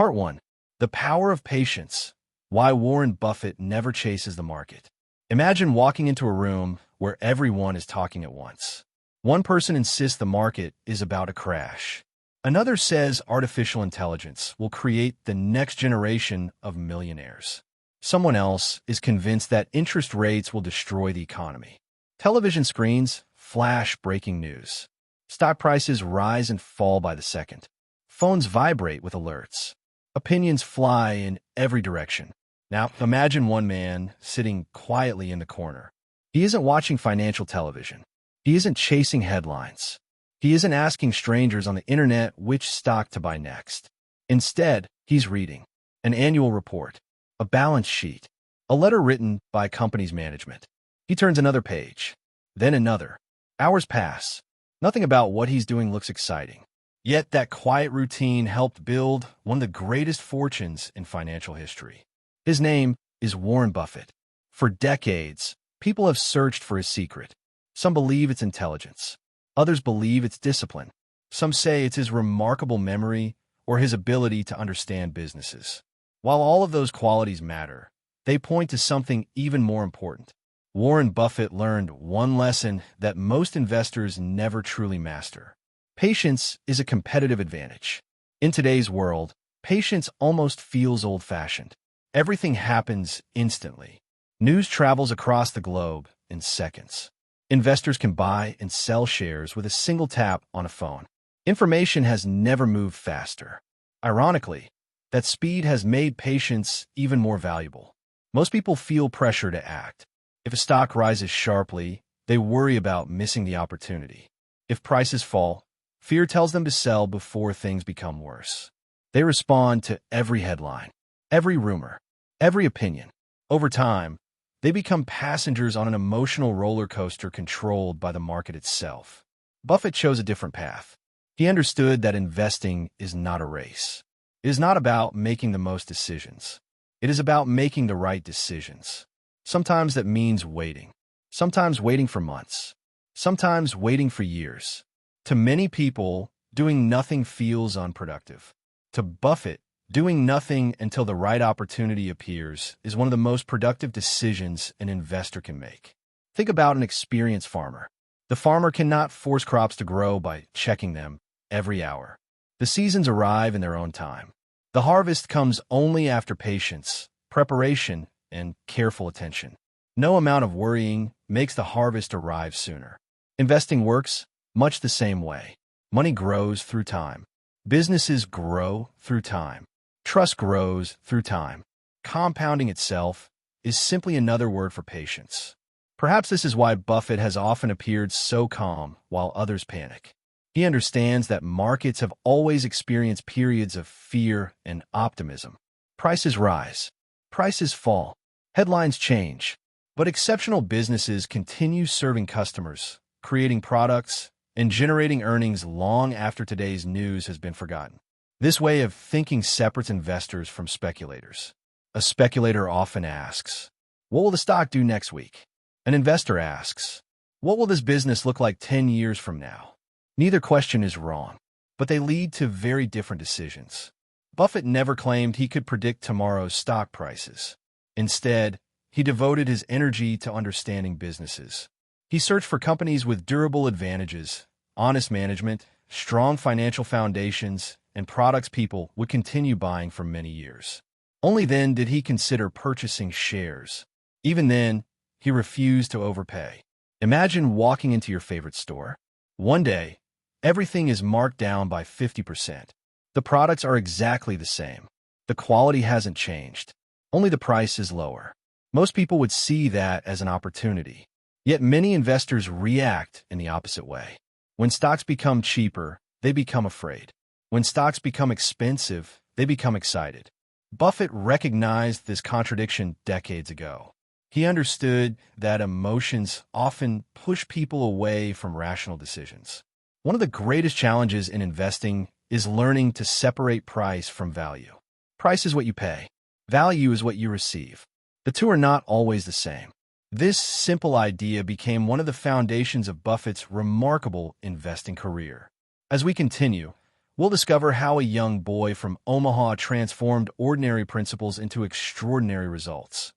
Part 1. The Power of Patience. Why Warren Buffett Never Chases the Market. Imagine walking into a room where everyone is talking at once. One person insists the market is about to crash. Another says artificial intelligence will create the next generation of millionaires. Someone else is convinced that interest rates will destroy the economy. Television screens flash breaking news. Stock prices rise and fall by the second. Phones vibrate with alerts. Opinions fly in every direction. Now, imagine one man sitting quietly in the corner. He isn't watching financial television. He isn't chasing headlines. He isn't asking strangers on the internet which stock to buy next. Instead, he's reading an annual report, a balance sheet, a letter written by a company's management. He turns another page, then another. Hours pass. Nothing about what he's doing looks exciting. Yet that quiet routine helped build one of the greatest fortunes in financial history. His name is Warren Buffett. For decades, people have searched for his secret. Some believe it's intelligence. Others believe it's discipline. Some say it's his remarkable memory or his ability to understand businesses. While all of those qualities matter, they point to something even more important. Warren Buffett learned one lesson that most investors never truly master. Patience is a competitive advantage. In today's world, patience almost feels old-fashioned. Everything happens instantly. News travels across the globe in seconds. Investors can buy and sell shares with a single tap on a phone. Information has never moved faster. Ironically, that speed has made patience even more valuable. Most people feel pressure to act. If a stock rises sharply, they worry about missing the opportunity. If prices fall, fear tells them to sell before things become worse. They respond to every headline, every rumor, every opinion. Over time, they become passengers on an emotional roller coaster controlled by the market itself. Buffett chose a different path. He understood that investing is not a race. It is not about making the most decisions. It is about making the right decisions. Sometimes that means waiting. Sometimes waiting for months. Sometimes waiting for years. To many people, doing nothing feels unproductive. To Buffett, doing nothing until the right opportunity appears is one of the most productive decisions an investor can make. Think about an experienced farmer. The farmer cannot force crops to grow by checking them every hour. The seasons arrive in their own time. The harvest comes only after patience, preparation, and careful attention. No amount of worrying makes the harvest arrive sooner. Investing works much the same way. Money grows through time. Businesses grow through time. Trust grows through time. Compounding itself is simply another word for patience. Perhaps this is why Buffett has often appeared so calm while others panic. He understands that markets have always experienced periods of fear and optimism. Prices rise. Prices fall. Headlines change. But exceptional businesses continue serving customers, creating products, and generating earnings long after today's news has been forgotten. This way of thinking separates investors from speculators. A speculator often asks, "What will the stock do next week?" An investor asks, "What will this business look like 10 years from now?" Neither question is wrong, but they lead to very different decisions. Buffett never claimed he could predict tomorrow's stock prices. Instead, he devoted his energy to understanding businesses. He searched for companies with durable advantages, honest management, strong financial foundations, and products people would continue buying for many years. Only then did he consider purchasing shares. Even then, he refused to overpay. Imagine walking into your favorite store. One day, everything is marked down by 50%. The products are exactly the same. The quality hasn't changed. Only the price is lower. Most people would see that as an opportunity. Yet many investors react in the opposite way. When stocks become cheaper, they become afraid. When stocks become expensive, they become excited. Buffett recognized this contradiction decades ago. He understood that emotions often push people away from rational decisions. One of the greatest challenges in investing is learning to separate price from value. Price is what you pay. Value is what you receive. The two are not always the same. This simple idea became one of the foundations of Buffett's remarkable investing career. As we continue, We'll discover how a young boy from Omaha transformed ordinary principles into extraordinary results,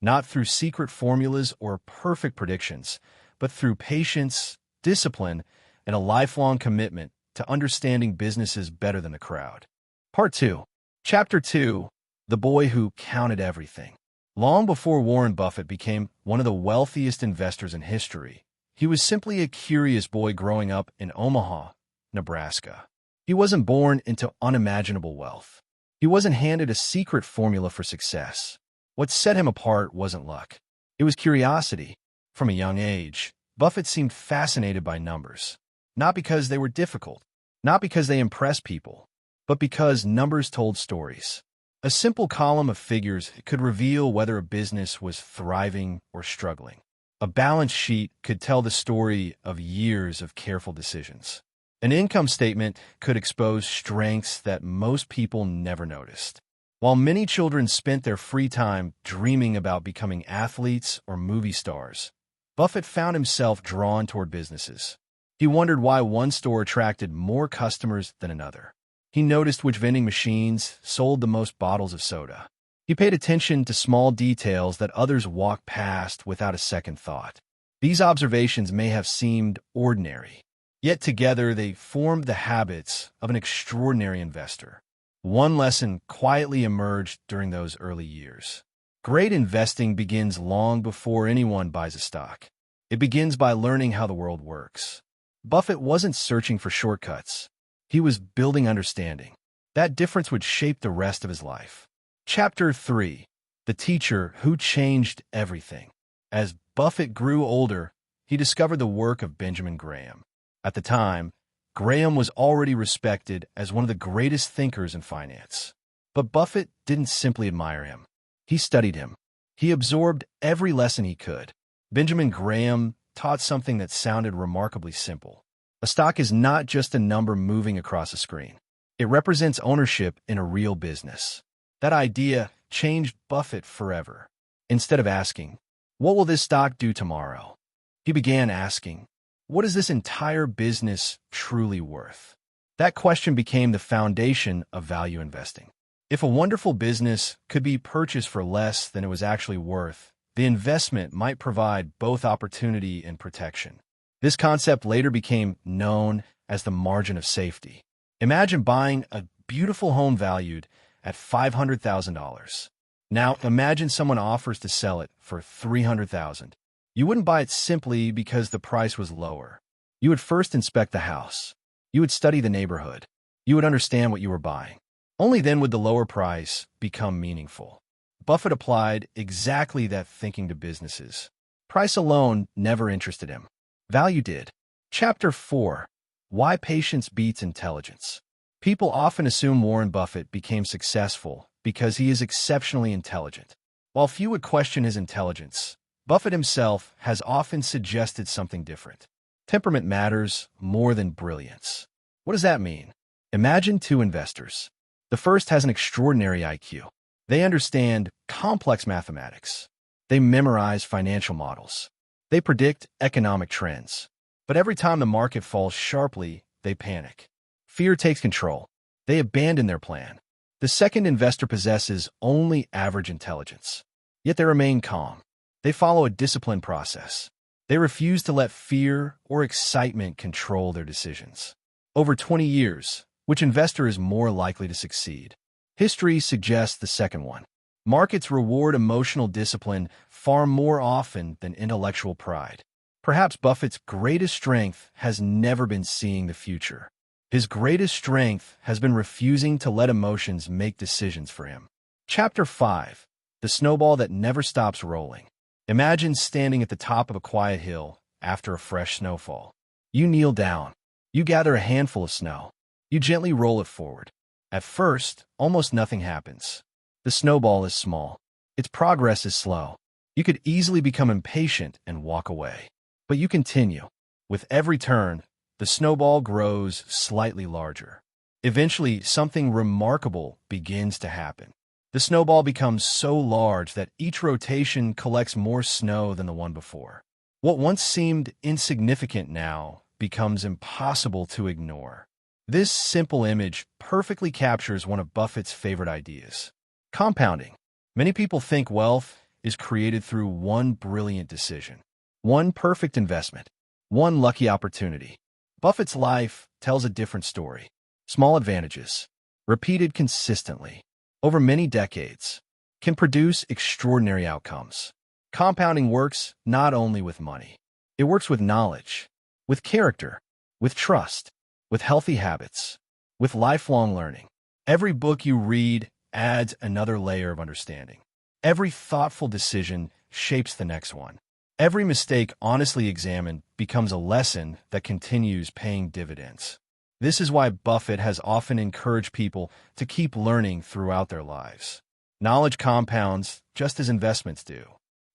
not through secret formulas or perfect predictions, but through patience, discipline, and a lifelong commitment to understanding businesses better than the crowd. Part 2. Chapter 2. The Boy Who Counted Everything. Long before Warren Buffett became one of the wealthiest investors in history, he was simply a curious boy growing up in Omaha, Nebraska. He wasn't born into unimaginable wealth. He wasn't handed a secret formula for success. What set him apart wasn't luck. It was curiosity. From a young age, Buffett seemed fascinated by numbers. Not because they were difficult, not because they impressed people, but because numbers told stories. A simple column of figures could reveal whether a business was thriving or struggling. A balance sheet could tell the story of years of careful decisions. An income statement could expose strengths that most people never noticed. While many children spent their free time dreaming about becoming athletes or movie stars, Buffett found himself drawn toward businesses. He wondered why one store attracted more customers than another. He noticed which vending machines sold the most bottles of soda. He paid attention to small details that others walked past without a second thought. These observations may have seemed ordinary, yet together they formed the habits of an extraordinary investor. One lesson quietly emerged during those early years. Great investing begins long before anyone buys a stock. It begins by learning how the world works. Buffett wasn't searching for shortcuts. He was building understanding. That difference would shape the rest of his life. Chapter 3. The Teacher Who Changed Everything. As Buffett grew older, he discovered the work of Benjamin Graham. At the time, Graham was already respected as one of the greatest thinkers in finance. But Buffett didn't simply admire him. He studied him. He absorbed every lesson he could. Benjamin Graham taught something that sounded remarkably simple. A stock is not just a number moving across a screen. It represents ownership in a real business. That idea changed Buffett forever. Instead of asking, "What will this stock do tomorrow?" he began asking, "What is this entire business truly worth?" That question became the foundation of value investing. If a wonderful business could be purchased for less than it was actually worth, the investment might provide both opportunity and protection. This concept later became known as the margin of safety. Imagine buying a beautiful home valued at $500,000. Now, imagine someone offers to sell it for $300,000. You wouldn't buy it simply because the price was lower. You would first inspect the house. You would study the neighborhood. You would understand what you were buying. Only then would the lower price become meaningful. Buffett applied exactly that thinking to businesses. Price alone never interested him. Value did. Chapter 4. Why Patience Beats Intelligence. People often assume Warren Buffett became successful because he is exceptionally intelligent. While few would question his intelligence, Buffett himself has often suggested something different. Temperament matters more than brilliance. What does that mean? Imagine two investors. The first has an extraordinary IQ. They understand complex mathematics. They memorize financial models. They predict economic trends. But every time the market falls sharply, they panic. Fear takes control. They abandon their plan. The second investor possesses only average intelligence. Yet they remain calm. They follow a disciplined process. They refuse to let fear or excitement control their decisions. Over 20 years, which investor is more likely to succeed? History suggests the second one. Markets reward emotional discipline far more often than intellectual pride. Perhaps Buffett's greatest strength has never been seeing the future. His greatest strength has been refusing to let emotions make decisions for him. Chapter 5. The Snowball That Never Stops Rolling. Imagine standing at the top of a quiet hill after a fresh snowfall. You kneel down. You gather a handful of snow. You gently roll it forward. At first, almost nothing happens. The snowball is small. Its progress is slow. You could easily become impatient and walk away. But you continue. With every turn, the snowball grows slightly larger. Eventually, something remarkable begins to happen. The snowball becomes so large that each rotation collects more snow than the one before. What once seemed insignificant now becomes impossible to ignore. This simple image perfectly captures one of Buffett's favorite ideas: compounding. Many people think wealth is created through one brilliant decision, one perfect investment, one lucky opportunity. Buffett's life tells a different story. Small advantages, repeated consistently over many decades, can produce extraordinary outcomes. Compounding works not only with money, it works with knowledge, with character, with trust, with healthy habits, with lifelong learning. Every book you read adds another layer of understanding. Every thoughtful decision shapes the next one. Every mistake honestly examined becomes a lesson that continues paying dividends. This is why Buffett has often encouraged people to keep learning throughout their lives. Knowledge compounds just as investments do.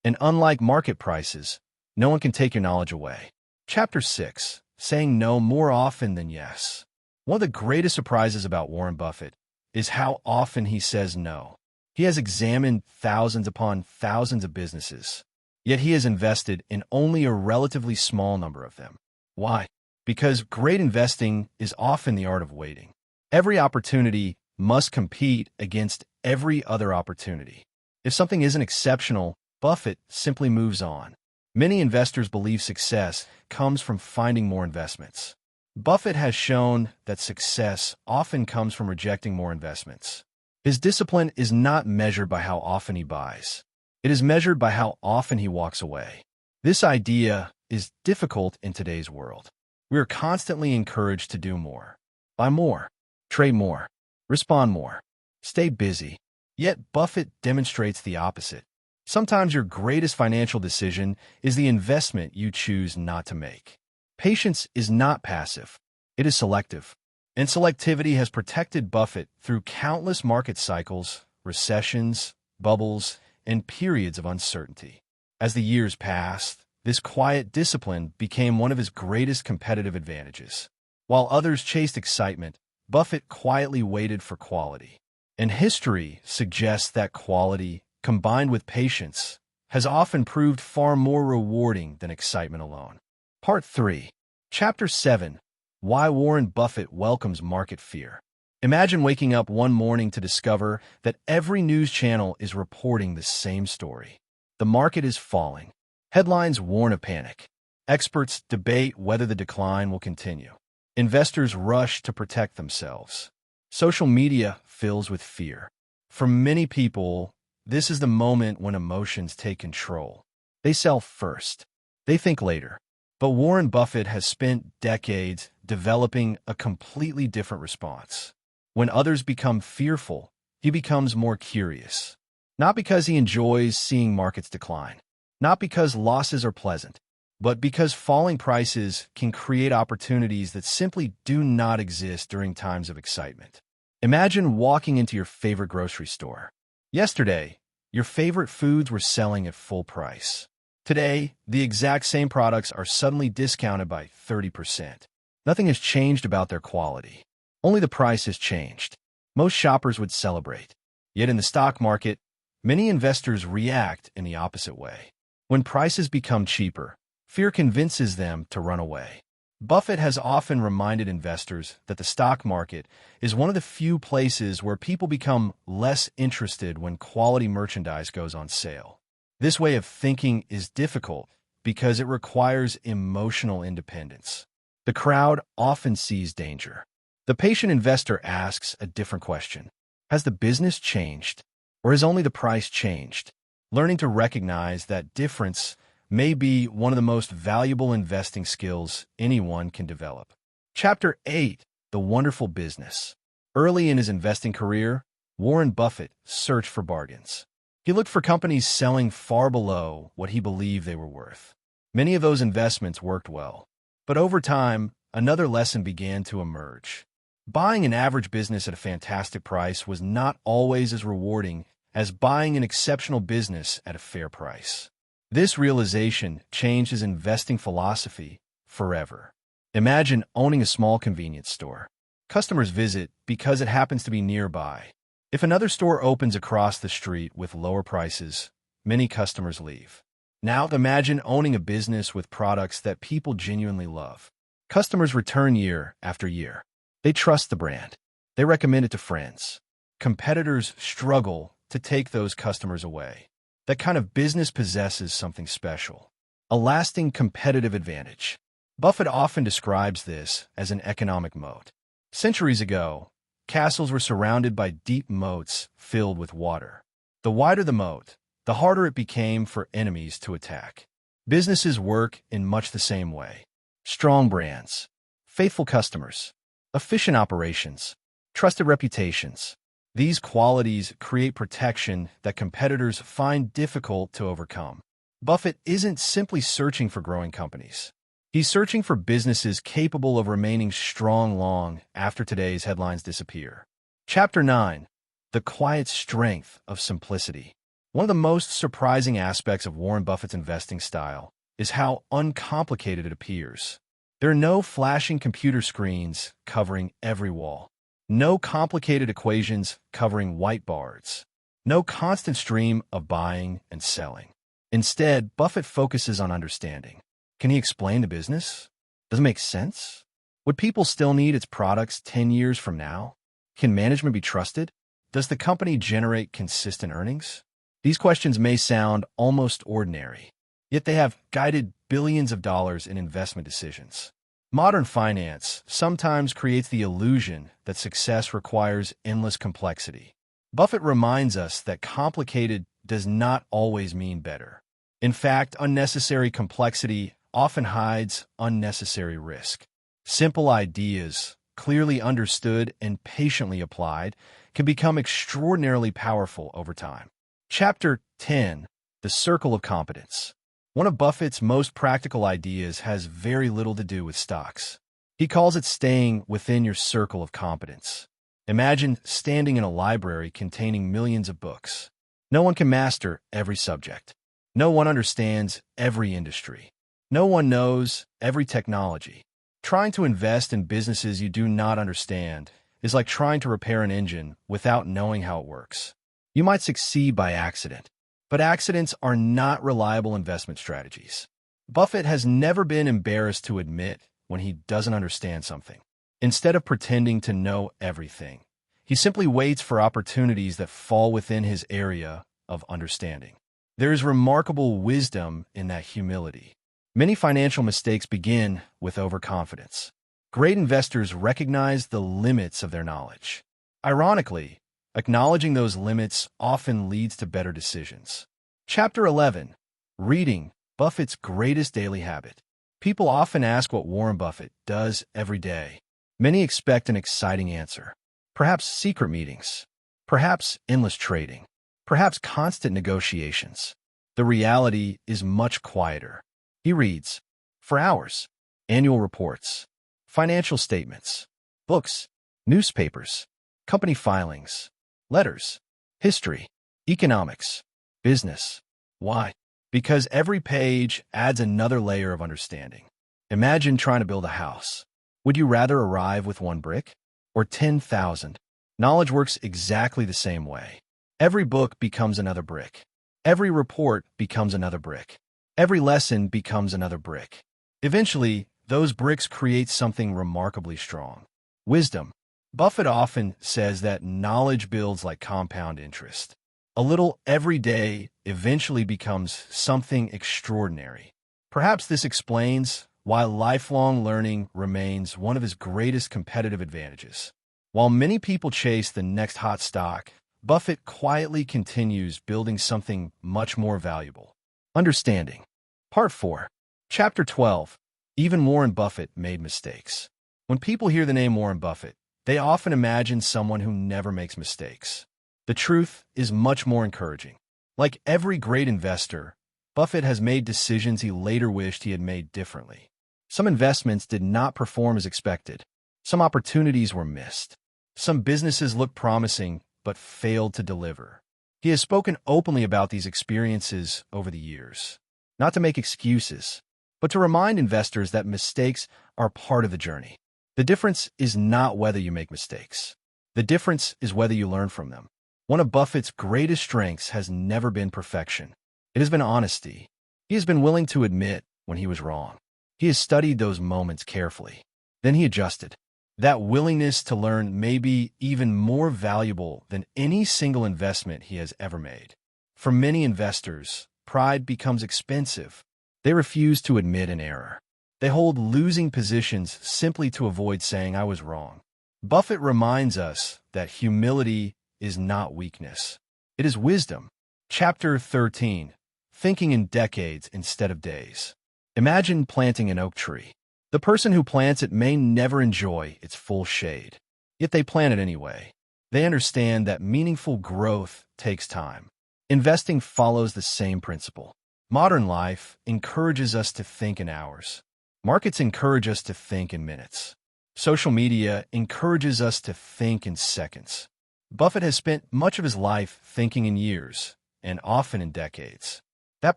And unlike market prices, no one can take your knowledge away. Chapter 6. Saying no more often than yes. One of the greatest surprises about Warren Buffett is how often he says no. He has examined thousands upon thousands of businesses, yet he has invested in only a relatively small number of them. Why? Because great investing is often the art of waiting. Every opportunity must compete against every other opportunity. If something isn't exceptional, Buffett simply moves on. Many investors believe success comes from finding more investments. Buffett has shown that success often comes from rejecting more investments. His discipline is not measured by how often he buys. It is measured by how often he walks away. This idea is difficult in today's world. We are constantly encouraged to do more, buy more, trade more, respond more, stay busy. Yet Buffett demonstrates the opposite. Sometimes your greatest financial decision is the investment you choose not to make. Patience is not passive. It is selective. And selectivity has protected Buffett through countless market cycles, recessions, bubbles, and periods of uncertainty. As the years passed, this quiet discipline became one of his greatest competitive advantages. While others chased excitement, Buffett quietly waited for quality. And history suggests that quality, combined with patience, has often proved far more rewarding than excitement alone. Part 3. Chapter 7. Why Warren Buffett welcomes market fear. Imagine waking up one morning to discover that every news channel is reporting the same story. The market is falling. Headlines warn of panic. Experts debate whether the decline will continue. Investors rush to protect themselves. Social media fills with fear. For many people, this is the moment when emotions take control. They sell first. They think later. But Warren Buffett has spent decades developing a completely different response. When others become fearful, he becomes more curious. Not because he enjoys seeing markets decline, not because losses are pleasant, but because falling prices can create opportunities that simply do not exist during times of excitement. Imagine walking into your favorite grocery store. Yesterday, your favorite foods were selling at full price. Today, the exact same products are suddenly discounted by 30%. Nothing has changed about their quality. Only the price has changed. Most shoppers would celebrate. Yet in the stock market, many investors react in the opposite way. When prices become cheaper, fear convinces them to run away. Buffett has often reminded investors that the stock market is one of the few places where people become less interested when quality merchandise goes on sale. This way of thinking is difficult because it requires emotional independence. The crowd often sees danger. The patient investor asks a different question. Has the business changed, or has only the price changed? Learning to recognize that difference may be one of the most valuable investing skills anyone can develop. Chapter 8. The Wonderful Business. Early in his investing career, Warren Buffett searched for bargains. He looked for companies selling far below what he believed they were worth. Many of those investments worked well. But over time, another lesson began to emerge. Buying an average business at a fantastic price was not always as rewarding as buying an exceptional business at a fair price. This realization changed his investing philosophy forever. Imagine owning a small convenience store. Customers visit because it happens to be nearby. If another store opens across the street with lower prices, many customers leave. Now imagine owning a business with products that people genuinely love. Customers return year after year. They trust the brand. They recommend it to friends. Competitors struggle to take those customers away. That kind of business possesses something special, a lasting competitive advantage. Buffett often describes this as an economic moat. Centuries ago, castles were surrounded by deep moats filled with water. The wider the moat, the harder it became for enemies to attack. Businesses work in much the same way. Strong brands, faithful customers, efficient operations, trusted reputations. These qualities create protection that competitors find difficult to overcome. Buffett isn't simply searching for growing companies. He's searching for businesses capable of remaining strong long after today's headlines disappear. Chapter 9. The Quiet Strength of Simplicity. One of the most surprising aspects of Warren Buffett's investing style is how uncomplicated it appears. There are no flashing computer screens covering every wall. No complicated equations covering whiteboards. No constant stream of buying and selling. Instead, Buffett focuses on understanding. Can he explain the business? Does it make sense? Would people still need its products 10 years from now? Can management be trusted? Does the company generate consistent earnings? These questions may sound almost ordinary, yet they have guided billions of dollars in investment decisions. Modern finance sometimes creates the illusion that success requires endless complexity. Buffett reminds us that complicated does not always mean better. In fact, unnecessary complexity often hides unnecessary risk. Simple ideas, clearly understood and patiently applied, can become extraordinarily powerful over time. Chapter 10. The Circle of Competence. One of Buffett's most practical ideas has very little to do with stocks. He calls it staying within your circle of competence. Imagine standing in a library containing millions of books. No one can master every subject. No one understands every industry. No one knows every technology. Trying to invest in businesses you do not understand is like trying to repair an engine without knowing how it works. You might succeed by accident, but accidents are not reliable investment strategies. Buffett has never been embarrassed to admit when he doesn't understand something. Instead of pretending to know everything, he simply waits for opportunities that fall within his area of understanding. There is remarkable wisdom in that humility. Many financial mistakes begin with overconfidence. Great investors recognize the limits of their knowledge. Ironically, acknowledging those limits often leads to better decisions. Chapter 11. Reading, Buffett's greatest daily habit. People often ask what Warren Buffett does every day. Many expect an exciting answer. Perhaps secret meetings. Perhaps endless trading. Perhaps constant negotiations. The reality is much quieter. He reads, for hours, annual reports, financial statements, books, newspapers, company filings, letters, history, economics, business. Why? Because every page adds another layer of understanding. Imagine trying to build a house. Would you rather arrive with 1 brick or 10,000? Knowledge works exactly the same way. Every book becomes another brick. Every report becomes another brick. Every lesson becomes another brick. Eventually, those bricks create something remarkably strong. Wisdom. Buffett often says that knowledge builds like compound interest. A little every day eventually becomes something extraordinary. Perhaps this explains why lifelong learning remains one of his greatest competitive advantages. While many people chase the next hot stock, Buffett quietly continues building something much more valuable. Understanding. Part 4. Chapter 12. Even Warren Buffett made mistakes. When people hear the name Warren Buffett, they often imagine someone who never makes mistakes. The truth is much more encouraging. Like every great investor, Buffett has made decisions he later wished he had made differently. Some investments did not perform as expected. Some opportunities were missed. Some businesses looked promising but failed to deliver. He has spoken openly about these experiences over the years, not to make excuses, but to remind investors that mistakes are part of the journey. The difference is not whether you make mistakes. The difference is whether you learn from them. One of Buffett's greatest strengths has never been perfection. It has been honesty. He has been willing to admit when he was wrong. He has studied those moments carefully. Then he adjusted. That willingness to learn may be even more valuable than any single investment he has ever made. For many investors, pride becomes expensive. They refuse to admit an error. They hold losing positions simply to avoid saying, "I was wrong." Buffett reminds us that humility is not weakness. It is wisdom. Chapter 13. Thinking in decades instead of days. Imagine planting an oak tree. The person who plants it may never enjoy its full shade. Yet they plant it anyway. They understand that meaningful growth takes time. Investing follows the same principle. Modern life encourages us to think in hours. Markets encourage us to think in minutes. Social media encourages us to think in seconds. Buffett has spent much of his life thinking in years, and often in decades. That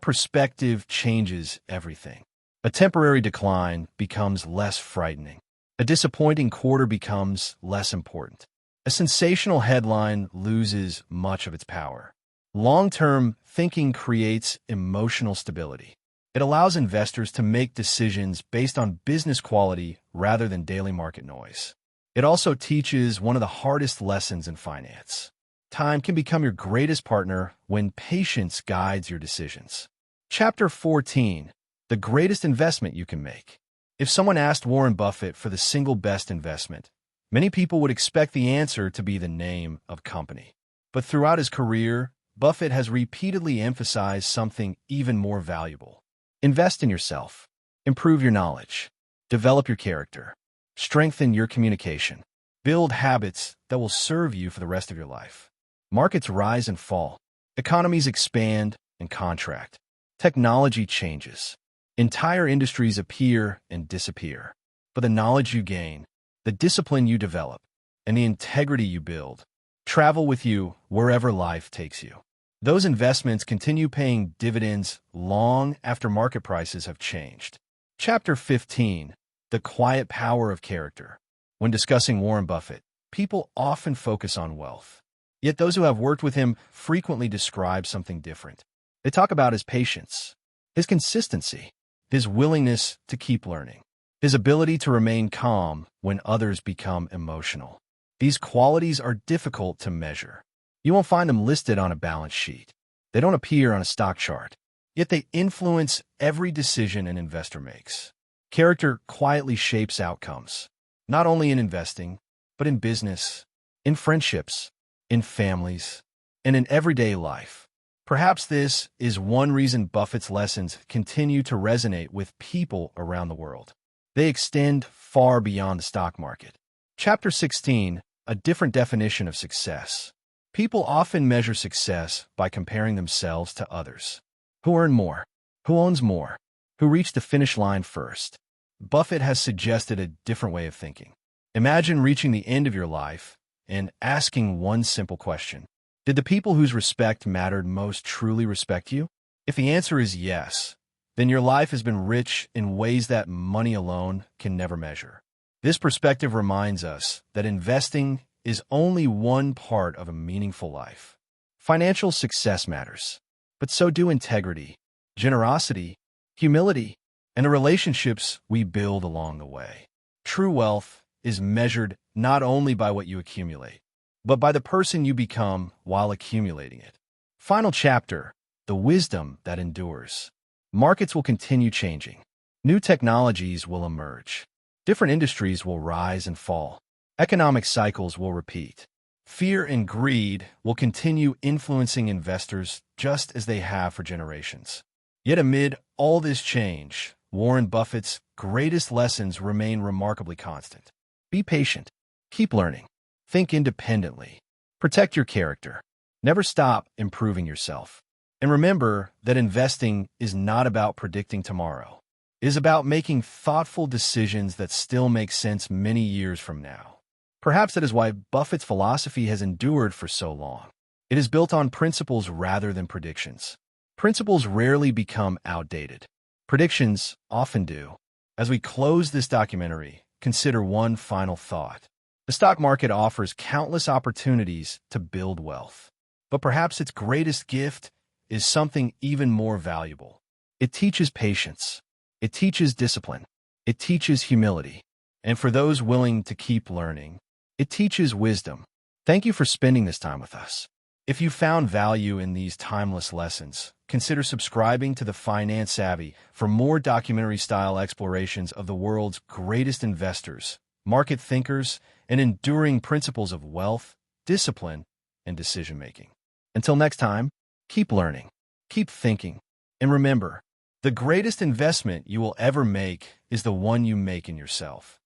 perspective changes everything. A temporary decline becomes less frightening. A disappointing quarter becomes less important. A sensational headline loses much of its power. Long-term thinking creates emotional stability. It allows investors to make decisions based on business quality rather than daily market noise. It also teaches one of the hardest lessons in finance. Time can become your greatest partner when patience guides your decisions. Chapter 14. The greatest investment you can make. If someone asked Warren Buffett for the single best investment, many people would expect the answer to be the name of company. But throughout his career, Buffett has repeatedly emphasized something even more valuable. Invest in yourself. Improve your knowledge. Develop your character. Strengthen your communication. Build habits that will serve you for the rest of your life. Markets rise and fall. Economies expand and contract. Technology changes. Entire industries appear and disappear. But the knowledge you gain, the discipline you develop, and the integrity you build travel with you wherever life takes you. Those investments continue paying dividends long after market prices have changed. Chapter 15. The quiet power of character. When discussing Warren Buffett, people often focus on wealth. Yet those who have worked with him frequently describe something different. They talk about his patience, his consistency, his willingness to keep learning, his ability to remain calm when others become emotional. These qualities are difficult to measure. You won't find them listed on a balance sheet. They don't appear on a stock chart. Yet they influence every decision an investor makes. Character quietly shapes outcomes, not only in investing, but in business, in friendships, in families, and in everyday life. Perhaps this is one reason Buffett's lessons continue to resonate with people around the world. They extend far beyond the stock market. Chapter 16. A different definition of success. People often measure success by comparing themselves to others. Who earn more? Who owns more? Who reached the finish line first? Buffett has suggested a different way of thinking. Imagine reaching the end of your life and asking one simple question. Did the people whose respect mattered most truly respect you? If the answer is yes, then your life has been rich in ways that money alone can never measure. This perspective reminds us that investing is only one part of a meaningful life. Financial success matters, but so do integrity, generosity, humility, and the relationships we build along the way. True wealth is measured not only by what you accumulate, but by the person you become while accumulating it. Final chapter, the wisdom that endures. Markets will continue changing. New technologies will emerge. Different industries will rise and fall. Economic cycles will repeat. Fear and greed will continue influencing investors just as they have for generations. Yet amid all this change, Warren Buffett's greatest lessons remain remarkably constant. Be patient. Keep learning. Think independently. Protect your character. Never stop improving yourself. And remember that investing is not about predicting tomorrow. It is about making thoughtful decisions that still make sense many years from now. Perhaps that is why Buffett's philosophy has endured for so long. It is built on principles rather than predictions. Principles rarely become outdated. Predictions often do. As we close this documentary, consider one final thought. The stock market offers countless opportunities to build wealth. But perhaps its greatest gift is something even more valuable. It teaches patience. It teaches discipline. It teaches humility. And for those willing to keep learning, it teaches wisdom. Thank you for spending this time with us. If you found value in these timeless lessons, consider subscribing to The Finance Savvy for more documentary-style explorations of the world's greatest investors, market thinkers, and enduring principles of wealth, discipline, and decision-making. Until next time, keep learning, keep thinking, and remember, the greatest investment you will ever make is the one you make in yourself.